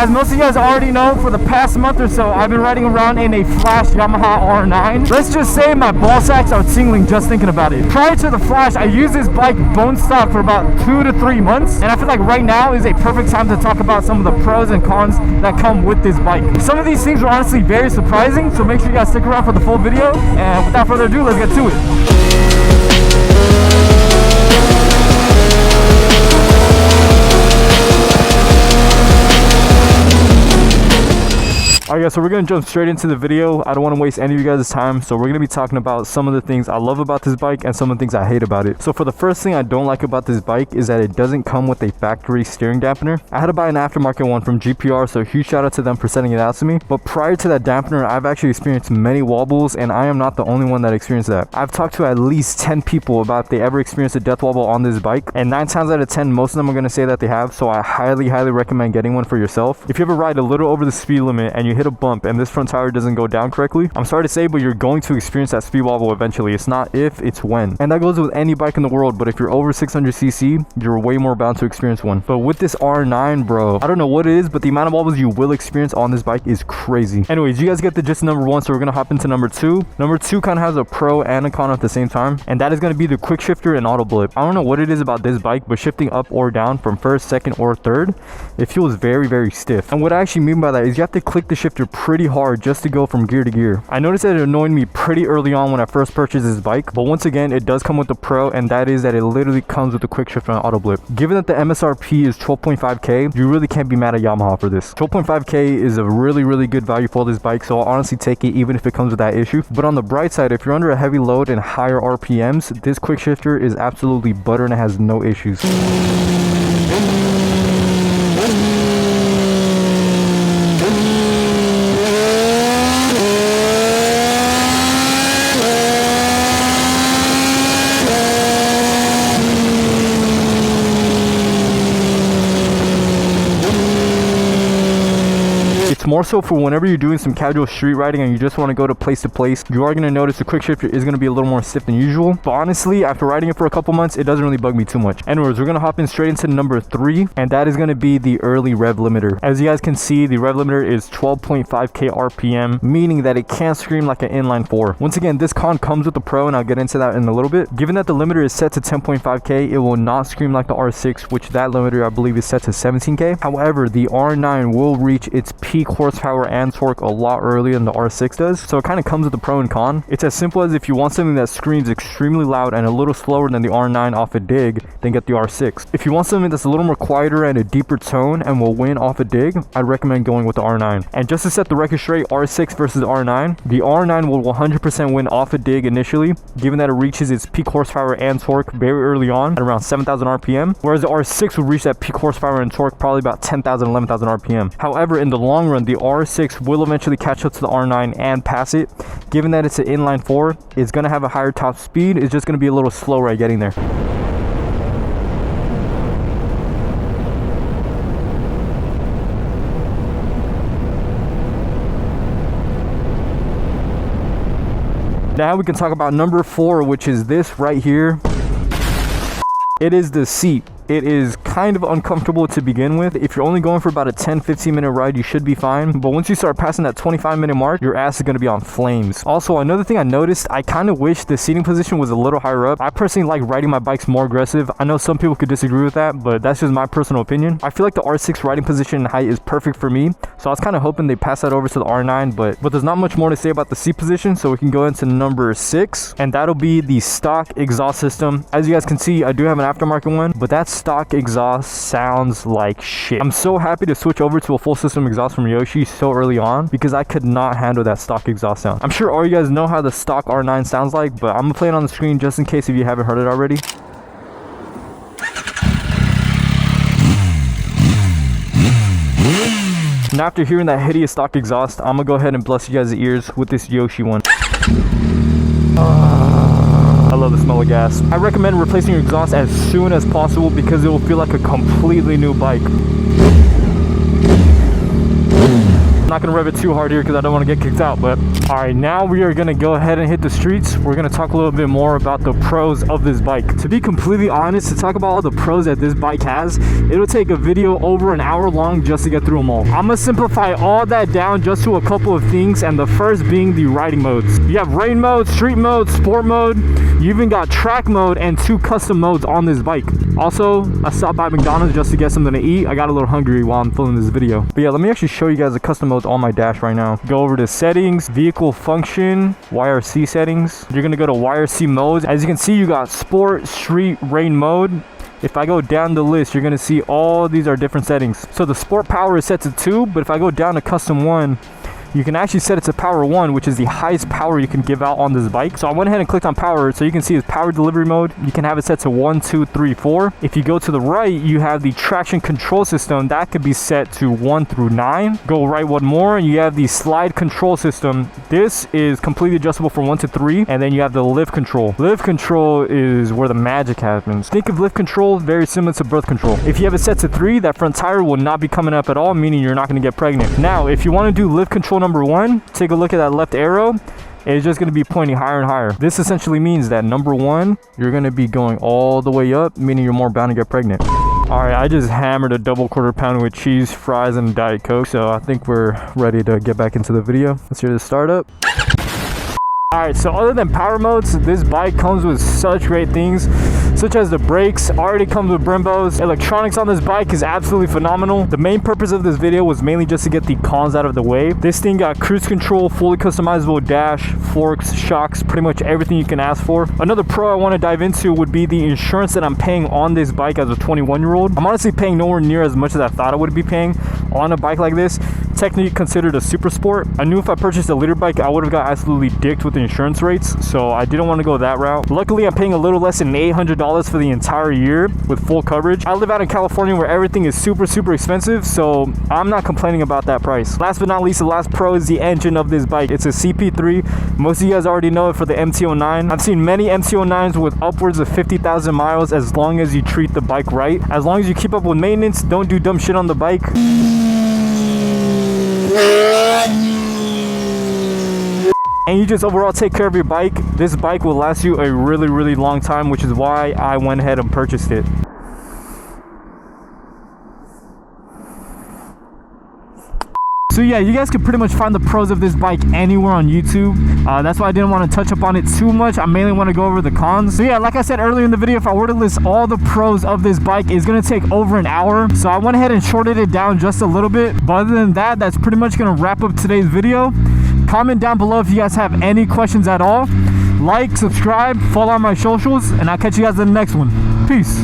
As most of you guys already know, for the past month or so, I've been riding around in a Flash Yamaha R9. Let's just say my ball sacks are tingling just thinking about it. Prior to the Flash, I used this bike bone stock for about 2 to 3 months, and I feel like right now is a perfect time to talk about some of the pros and cons that come with this bike. Some of these things were honestly very surprising, so make sure you guys stick around for the full video, and without further ado, let's get to it. Alright guys, so we're going to jump straight into the video. I don't want to waste any of you guys' time, so we're going to be talking about some of the things I love about this bike and some of the things I hate about it. So for the first thing I don't like about this bike is that it doesn't come with a factory steering dampener. I had to buy an aftermarket one from GPR, so huge shout out to them for sending it out to me. But prior to that dampener, I've actually experienced many wobbles, and I am not the only one that experienced that. I've talked to at least 10 people about if they ever experienced a death wobble on this bike, and 9 times out of 10, most of them are going to say that they have, so I highly recommend getting one for yourself. If you ever ride a little over the speed limit and you hit a bump and this front tire doesn't go down correctly, I'm sorry to say, but you're going to experience that speed wobble eventually. It's not if, it's when. And that goes with any bike in the world, but if you're over 600cc, you're way more bound to experience one. But with this R9, bro, I don't know what it is, but the amount of wobbles you will experience on this bike is crazy. Anyways, you guys get the gist of number 1, so we're gonna hop into number 2. Number 2 kind of has a pro and a con at the same time, and that is going to be the quick shifter and auto blip. I don't know what it is about this bike, but shifting up or down from first, second, or third, it feels very stiff. And what I actually mean by that is you have to click the shifter pretty hard just to go from gear to gear. I noticed that it annoyed me pretty early on when I first purchased this bike, but once again, it does come with the pro, and that is that it literally comes with the quick shifter and auto blip. Given that the MSRP is 12.5k, you really can't be mad at Yamaha for this. 12.5k is a really good value for this bike, so I'll honestly take it even if it comes with that issue. But on the bright side, if you're under a heavy load and higher RPMs, this quick shifter is absolutely butter and it has no issues. It's more so for whenever you're doing some casual street riding and you just want to go to place, you are going to notice the quick shifter is going to be a little more stiff than usual. But honestly, after riding it for a couple months, it doesn't really bug me too much. Anyways, we're going to hop in straight into number 3, and that is going to be the early rev limiter. As you guys can see, the rev limiter is 12.5k RPM, meaning that it can't scream like an inline 4. Once again, this con comes with the pro, and I'll get into that in a little bit. Given that the limiter is set to 10.5k, it will not scream like the R6, which that limiter I believe is set to 17k. However, the R9 will reach its peak horsepower and torque a lot earlier than the R6 does, so it kind of comes with the pro and con. It's as simple as if you want something that screams extremely loud and a little slower than the R9 off a dig, then get the R6. If you want something that's a little more quieter and a deeper tone and will win off a dig, I'd recommend going with the R9. And just to set the record straight, R6 versus R9, the R9 will 100% win off a dig initially, given that it reaches its peak horsepower and torque very early on at around 7,000 RPM, whereas the R6 will reach that peak horsepower and torque probably about 10,000, 11,000 RPM. However, in the long run, the R6 will eventually catch up to the R9 and pass it. Given that it's an inline 4, it's going to have a higher top speed. It's just going to be a little slower at getting there. Now we can talk about number 4, which is this right here. It is the seat. It is kind of uncomfortable to begin with. If you're only going for about a 10-15 minute ride, you should be fine. But once you start passing that 25-minute mark, your ass is going to be on flames. Also, another thing I noticed, I kind of wish the seating position was a little higher up. I personally like riding my bikes more aggressive. I know some people could disagree with that, but that's just my personal opinion. I feel like the R6 riding position and height is perfect for me, so I was kind of hoping they pass that over to the R9, but there's not much more to say about the seat position, so we can go into number 6, and that'll be the stock exhaust system. As you guys can see, I do have an aftermarket one, but that stock exhaust sounds like shit. I'm so happy to switch over to a full system exhaust from Yoshi so early on, because I could not handle that stock exhaust sound. I'm sure all you guys know how the stock R9 sounds like, but I'm gonna play it on the screen just in case if you haven't heard it already. Now after hearing that hideous stock exhaust, I'm gonna go ahead and bless you guys' ears with this Yoshi one. I love the smell of gas. I recommend replacing your exhaust as soon as possible because it will feel like a completely new bike. not gonna rev it too hard here because I don't want to get kicked out. But all right, now we are gonna go ahead and hit the streets. We're gonna talk a little bit more about the pros of this bike. To be completely honest, to talk about all the pros that this bike has, it'll take a video over an hour long just to get through them all. I'm gonna simplify all that down just to a couple of things, and the first being the riding modes. You have rain mode, street mode, sport mode. You even got track mode and 2 custom modes on this bike. Also, I stopped by McDonald's just to get something to eat. I got a little hungry while I'm filming this video. But yeah, let me actually show you guys the custom modes on my dash right now. Go over to settings, vehicle function, YRC settings. You're gonna go to YRC modes. As you can see, you got sport, street, rain mode. If I go down the list, you're gonna see all these are different settings. So the sport power is set to 2, but if I go down to custom 1, you can actually set it to power 1, which is the highest power you can give out on this bike. So I went ahead and clicked on power, so you can see it's power delivery mode. You can have it set to 1, 2, 3, 4. If you go to the right, you have the traction control system. That could be set to 1 through 9. Go right one more, and you have the slide control system. This is completely adjustable from 1 to 3. And then you have the lift control. Lift control is where the magic happens. Think of lift control very similar to birth control. If you have it set to 3, that front tire will not be coming up at all, meaning you're not going to get pregnant. Now, if you want to do lift control number 1, take a look at that left arrow. It's just going to be pointing higher and higher. This essentially means that number 1, you're going to be going all the way up, meaning you're more bound to get pregnant. All right, I just hammered a double quarter pounder with cheese, fries, and Diet Coke, so I think we're ready to get back into the video. Let's hear the startup. Alright, so other than power modes, this bike comes with such great things, such as the brakes, already comes with Brembos. Electronics on this bike is absolutely phenomenal. The main purpose of this video was mainly just to get the cons out of the way. This thing got cruise control, fully customizable dash, forks, shocks, pretty much everything you can ask for. Another pro I want to dive into would be the insurance that I'm paying on this bike as a 21-year-old. I'm honestly paying nowhere near as much as I thought I would be paying on a bike like this. Technically considered a super sport. I knew if I purchased a liter bike, I would have got absolutely dicked with the insurance rates, so I didn't want to go that route. Luckily, I'm paying a little less than $800 for the entire year with full coverage. I live out in California where everything is super expensive, so I'm not complaining about that price. Last but not least, the last pro is the engine of this bike. It's a CP3. Most of you guys already know it for the MT-09. I've seen many MT-09s with upwards of 50,000 miles as long as you treat the bike right. As long as you keep up with maintenance, don't do dumb shit on the bike. And you just overall take care of your bike, this bike will last you a really long time, which is why I went ahead and purchased it. So yeah, you guys can pretty much find the pros of this bike anywhere on YouTube. That's why I didn't want to touch up on it too much. I mainly want to go over the cons. So yeah, like I said earlier in the video, if I were to list all the pros of this bike, it's going to take over an hour. So I went ahead and shorted it down just a little bit. But other than that, that's pretty much going to wrap up today's video. Comment down below if you guys have any questions at all. Like, subscribe, follow on my socials, and I'll catch you guys in the next one. Peace.